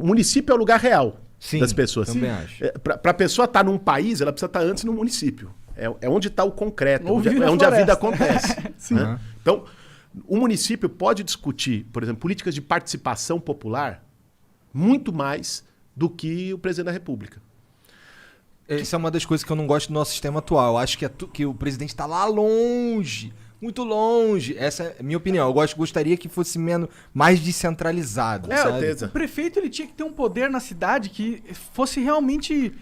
O município é o lugar real das pessoas. Também acho. Para a pessoa estar num país, ela precisa estar antes no município. É onde está o concreto, Ou é vive na onde a vida floresta. acontece. Sim. Né? Então, o município pode discutir, por exemplo, políticas de participação popular muito mais do que o presidente da República. Essa é uma das coisas que eu não gosto do nosso sistema atual. Eu acho que o presidente está lá longe, muito longe. Essa é a minha opinião. Eu gostaria que fosse mais descentralizado. Com sabe? certeza. O prefeito ele tinha que ter um poder na cidade que fosse realmente...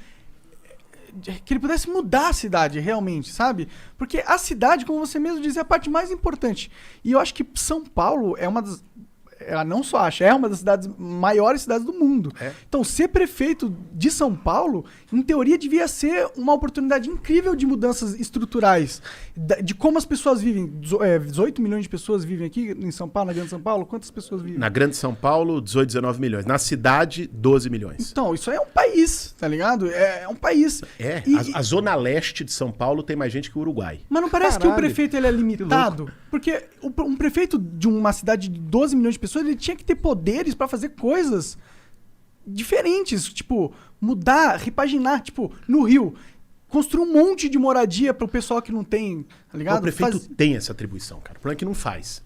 que ele pudesse mudar a cidade, realmente, sabe? Porque a cidade, como você mesmo diz, é a parte mais importante. E eu acho que São Paulo é uma das... Ela não só acha, é uma das maiores cidades do mundo. É. Então, ser prefeito de São Paulo, em teoria, devia ser uma oportunidade incrível de mudanças estruturais. De como as pessoas vivem. 18 milhões de pessoas vivem aqui em São Paulo, na Grande São Paulo. Quantas pessoas vivem? Na Grande São Paulo, 18, 19 milhões. Na cidade, 12 milhões. Então, isso aí é um país, tá ligado? É um país. A zona leste de São Paulo tem mais gente que o Uruguai. Mas não parece que Caralho. o prefeito ele é limitado? Porque um prefeito de uma cidade de 12 milhões de pessoas, ele tinha que ter poderes pra fazer coisas diferentes. Tipo, mudar, repaginar. Tipo, no Rio, construir um monte de moradia pro pessoal que não tem, tá ligado? O prefeito tem essa atribuição, cara. O problema é que não faz.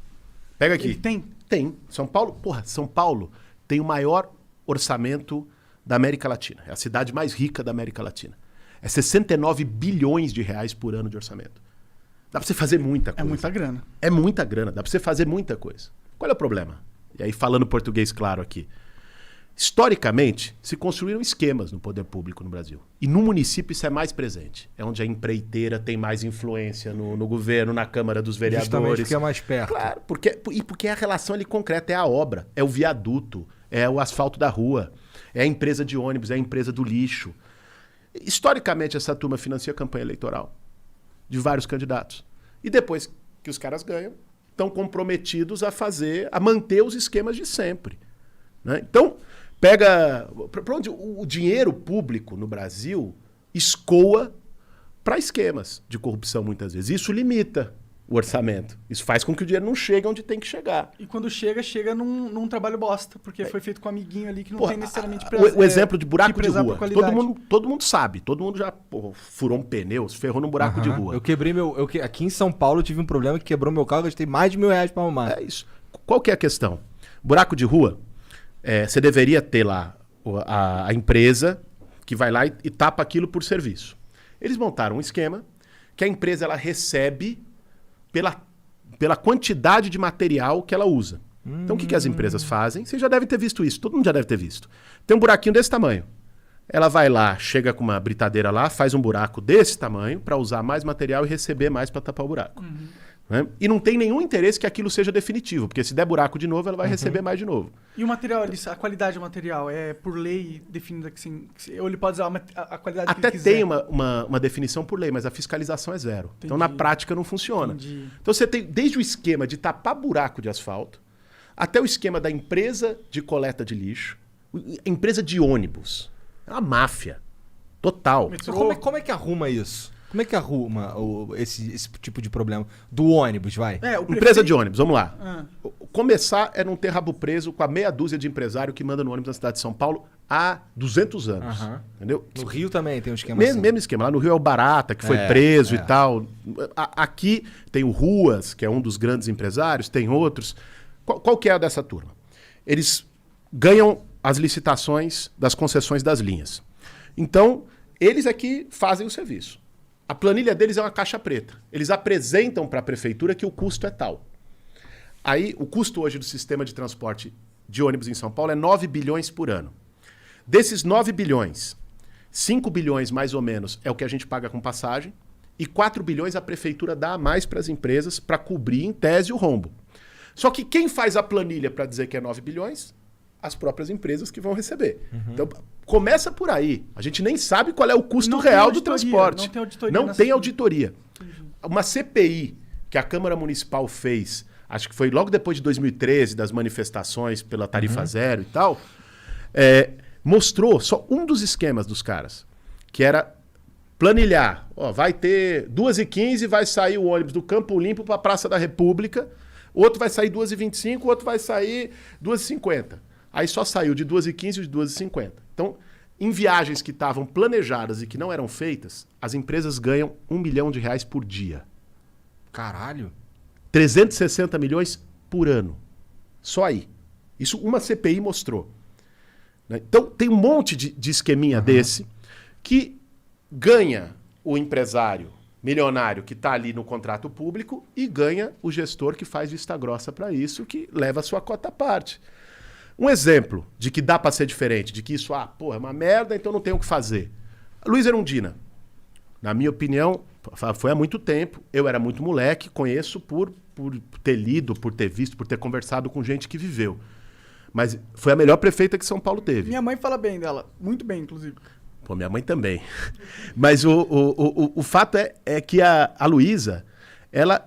Pega aqui. Ele tem? Tem. São Paulo tem o maior orçamento da América Latina. É a cidade mais rica da América Latina. É 69 bilhões de reais por ano de orçamento. Dá pra você fazer muita coisa. É muita grana. É muita grana. Dá pra você fazer muita coisa. Qual é o problema? E aí, falando português claro aqui. Historicamente, se construíram esquemas no poder público no Brasil. E no município isso é mais presente. É onde a empreiteira tem mais influência no governo, na Câmara dos Vereadores. Justamente porque é mais perto. Claro, porque a relação ali concreta é a obra, é o viaduto, é o asfalto da rua, é a empresa de ônibus, é a empresa do lixo. Historicamente, essa turma financia a campanha eleitoral de vários candidatos. E depois que os caras ganham, estão comprometidos a manter os esquemas de sempre. Né? Então, pega... Para onde o dinheiro público no Brasil escoa para esquemas de corrupção, muitas vezes. Isso limita o orçamento. Isso faz com que o dinheiro não chegue onde tem que chegar. E quando chega num trabalho bosta, porque foi feito com um amiguinho ali que não tem necessariamente... O exemplo de buraco de rua. Qualidade. Todo mundo sabe. Todo mundo já furou um pneu, se ferrou num buraco de rua. Eu quebrei aqui em São Paulo eu tive um problema que quebrou meu carro, gastei mais de R$1.000 pra arrumar. É isso. Qual que é a questão? Buraco de rua, você deveria ter lá a empresa que vai lá e tapa aquilo por serviço. Eles montaram um esquema que a empresa ela recebe pela quantidade de material que ela usa. Então, o que as empresas fazem? Você já deve ter visto isso, todo mundo já deve ter visto. Tem um buraquinho desse tamanho. Ela vai lá, chega com uma britadeira lá, faz um buraco desse tamanho para usar mais material e receber mais para tapar o buraco. Né? E não tem nenhum interesse que aquilo seja definitivo, porque se der buraco de novo, ela vai receber mais de novo. E o material, a qualidade do material é por lei definida ou ele pode usar a qualidade que Até ele quiser? tem uma definição por lei, mas a fiscalização é zero. Entendi. Então, na prática, não funciona. Entendi. Então, você tem desde o esquema de tapar buraco de asfalto, até o esquema da empresa de coleta de lixo, empresa de ônibus. É uma máfia. Total. Como é que arruma isso? Como é que arruma esse tipo de problema? Do ônibus, vai? Empresa de ônibus, vamos lá. Ah. Começar é não ter rabo preso com a meia dúzia de empresário que manda no ônibus na cidade de São Paulo há 200 anos. Entendeu? No Rio também tem um esquema Mesmo esquema. Lá no Rio é o Barata, que foi preso e tal. Aqui tem o Ruas, que é um dos grandes empresários, tem outros. Qual que é a dessa turma? Eles ganham as licitações das concessões das linhas. Então, eles é que fazem o serviço. A planilha deles é uma caixa preta. Eles apresentam para a prefeitura que o custo é tal. Aí, o custo hoje do sistema de transporte de ônibus em São Paulo é 9 bilhões por ano. Desses 9 bilhões, 5 bilhões mais ou menos é o que a gente paga com passagem e 4 bilhões a prefeitura dá a mais para as empresas para cobrir, em tese, o rombo. Só que quem faz a planilha para dizer que é 9 bilhões? As próprias empresas que vão receber. Então, começa por aí. A gente nem sabe qual é o custo real do transporte. Não tem auditoria. Uma CPI que a Câmara Municipal fez, acho que foi logo depois de 2013, das manifestações pela tarifa zero e tal, mostrou só um dos esquemas dos caras, que era planilhar. Vai ter 2h15, vai sair o ônibus do Campo Limpo para a Praça da República, outro vai sair 2h25, outro vai sair 2h50. Aí só saiu de 2,15 e de 2,50. Então, em viagens que estavam planejadas e que não eram feitas, as empresas ganham R$1 milhão por dia. Caralho. 360 milhões por ano. Só aí. Isso uma CPI mostrou. Né? Então, tem um monte de esqueminha desse que ganha o empresário milionário que está ali no contrato público e ganha o gestor que faz vista grossa para isso, que leva a sua cota à parte. Um exemplo de que dá para ser diferente, de que isso, é uma merda, então não tem o que fazer. Luiz Erundina, na minha opinião, foi há muito tempo, eu era muito moleque, conheço por ter lido, por ter visto, por ter conversado com gente que viveu. Mas foi a melhor prefeita que São Paulo teve. Minha mãe fala bem dela, muito bem, inclusive. Pô, minha mãe também. Mas o fato é que a Luísa,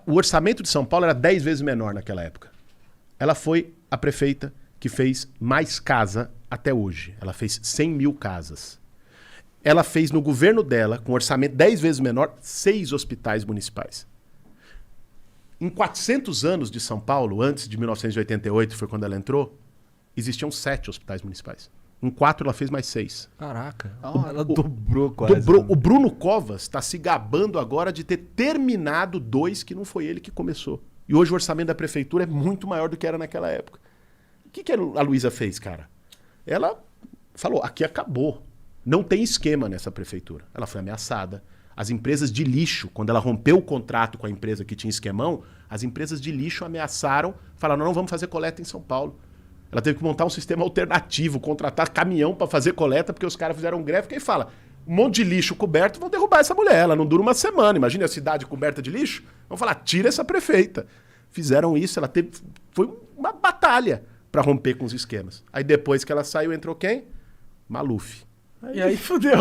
o orçamento de São Paulo era 10 vezes menor naquela época. Ela foi a prefeita que fez mais casa até hoje. Ela fez 100 mil casas. Ela fez no governo dela, com orçamento 10 vezes menor, 6 hospitais municipais. Em 400 anos de São Paulo, antes de 1988, foi quando ela entrou, existiam 7 hospitais municipais. Em 4 ela fez mais 6. Caraca. Ela dobrou quase. O Bruno Covas está se gabando agora de ter terminado 2 que não foi ele que começou. E hoje o orçamento da prefeitura é muito maior do que era naquela época. O que a Luísa fez, cara? Ela falou, aqui acabou. Não tem esquema nessa prefeitura. Ela foi ameaçada. As empresas de lixo, quando ela rompeu o contrato com a empresa que tinha esquemão, as empresas de lixo ameaçaram, falaram, não vamos fazer coleta em São Paulo. Ela teve que montar um sistema alternativo, contratar caminhão para fazer coleta, porque os caras fizeram greve, que aí fala, um monte de lixo coberto, vão derrubar essa mulher, ela não dura uma semana. Imagina a cidade coberta de lixo, vão falar, tira essa prefeita. Fizeram isso, foi uma batalha para romper com os esquemas. Aí depois que ela saiu, entrou quem? Maluf. E aí fudeu.